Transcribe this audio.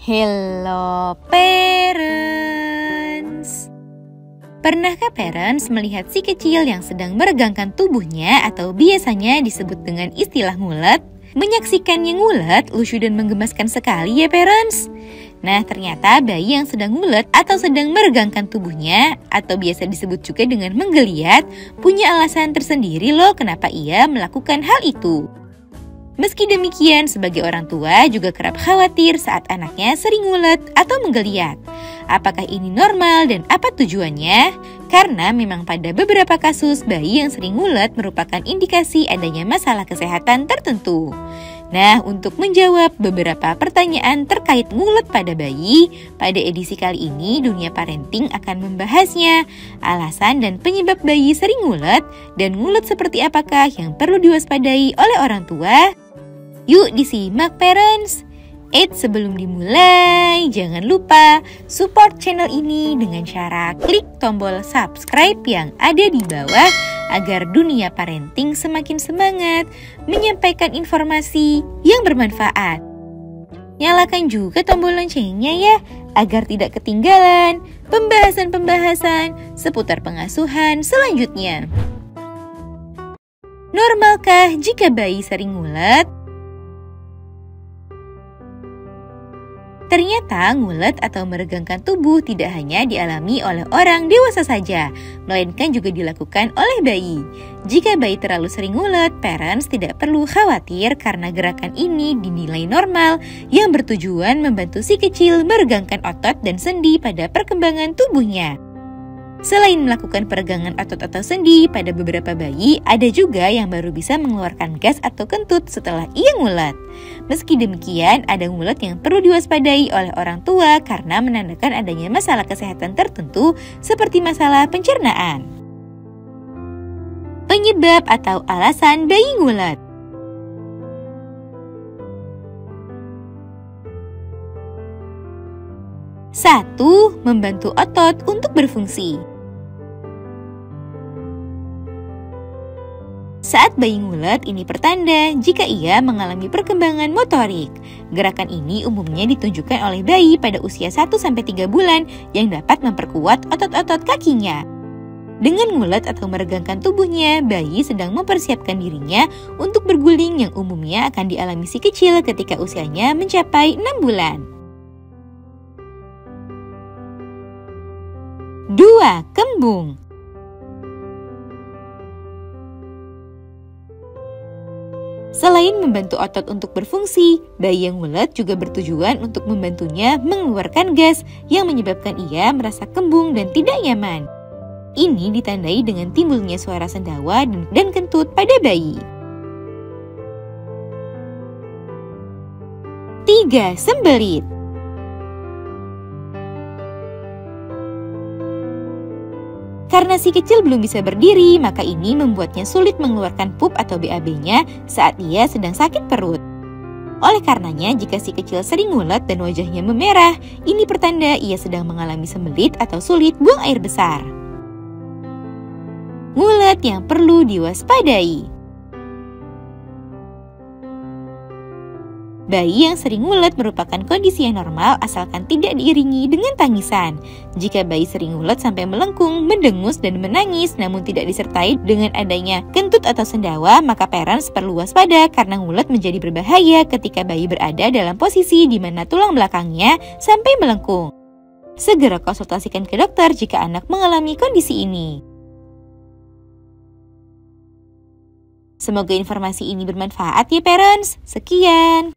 Hello parents. Pernahkah parents melihat si kecil yang sedang meregangkan tubuhnya atau biasanya disebut dengan istilah ngulet? Menyaksikannya ngulet lucu dan menggemaskan sekali ya parents. Nah, ternyata bayi yang sedang ngulet atau sedang meregangkan tubuhnya atau biasa disebut juga dengan menggeliat punya alasan tersendiri loh kenapa ia melakukan hal itu. Meski demikian, sebagai orang tua juga kerap khawatir saat anaknya sering ngulet atau menggeliat. Apakah ini normal dan apa tujuannya? Karena memang pada beberapa kasus bayi yang sering ngulet merupakan indikasi adanya masalah kesehatan tertentu. Nah, untuk menjawab beberapa pertanyaan terkait ngulet pada bayi, pada edisi kali ini Dunia Parenting akan membahasnya, alasan dan penyebab bayi sering ngulet, dan ngulet seperti apakah yang perlu diwaspadai oleh orang tua. Yuk disimak parents. Sebelum dimulai, jangan lupa support channel ini dengan cara klik tombol subscribe yang ada di bawah agar Dunia Parenting semakin semangat menyampaikan informasi yang bermanfaat. Nyalakan juga tombol loncengnya ya, agar tidak ketinggalan pembahasan-pembahasan seputar pengasuhan selanjutnya. Normalkah jika bayi sering ngulet? Ternyata ngulet atau meregangkan tubuh tidak hanya dialami oleh orang dewasa saja, melainkan juga dilakukan oleh bayi. Jika bayi terlalu sering ngulet, parents tidak perlu khawatir karena gerakan ini dinilai normal yang bertujuan membantu si kecil meregangkan otot dan sendi pada perkembangan tubuhnya. Selain melakukan peregangan otot atau sendi, pada beberapa bayi ada juga yang baru bisa mengeluarkan gas atau kentut setelah ia ngulet. Meski demikian, ada ngulet yang perlu diwaspadai oleh orang tua karena menandakan adanya masalah kesehatan tertentu seperti masalah pencernaan. Penyebab atau alasan bayi ngulet. 1. Membantu otot untuk berfungsi. Saat bayi ngulet, ini pertanda jika ia mengalami perkembangan motorik. Gerakan ini umumnya ditunjukkan oleh bayi pada usia 1-3 bulan yang dapat memperkuat otot-otot kakinya. Dengan ngulet atau meregangkan tubuhnya, bayi sedang mempersiapkan dirinya untuk berguling yang umumnya akan dialami si kecil ketika usianya mencapai 6 bulan. 2. Kembung. Selain membantu otot untuk berfungsi, bayi yang ngulet juga bertujuan untuk membantunya mengeluarkan gas yang menyebabkan ia merasa kembung dan tidak nyaman. Ini ditandai dengan timbulnya suara sendawa dan kentut pada bayi. 3. Sembelit. Karena si kecil belum bisa berdiri, maka ini membuatnya sulit mengeluarkan pup atau BAB-nya saat ia sedang sakit perut. Oleh karenanya, jika si kecil sering ngulet dan wajahnya memerah, ini pertanda ia sedang mengalami sembelit atau sulit buang air besar. Ngulet yang perlu diwaspadai. Bayi yang sering ngulet merupakan kondisi yang normal asalkan tidak diiringi dengan tangisan. Jika bayi sering ngulet sampai melengkung, mendengus, dan menangis namun tidak disertai dengan adanya kentut atau sendawa, maka parents perlu waspada karena ngulet menjadi berbahaya ketika bayi berada dalam posisi di mana tulang belakangnya sampai melengkung. Segera konsultasikan ke dokter jika anak mengalami kondisi ini. Semoga informasi ini bermanfaat ya parents. Sekian.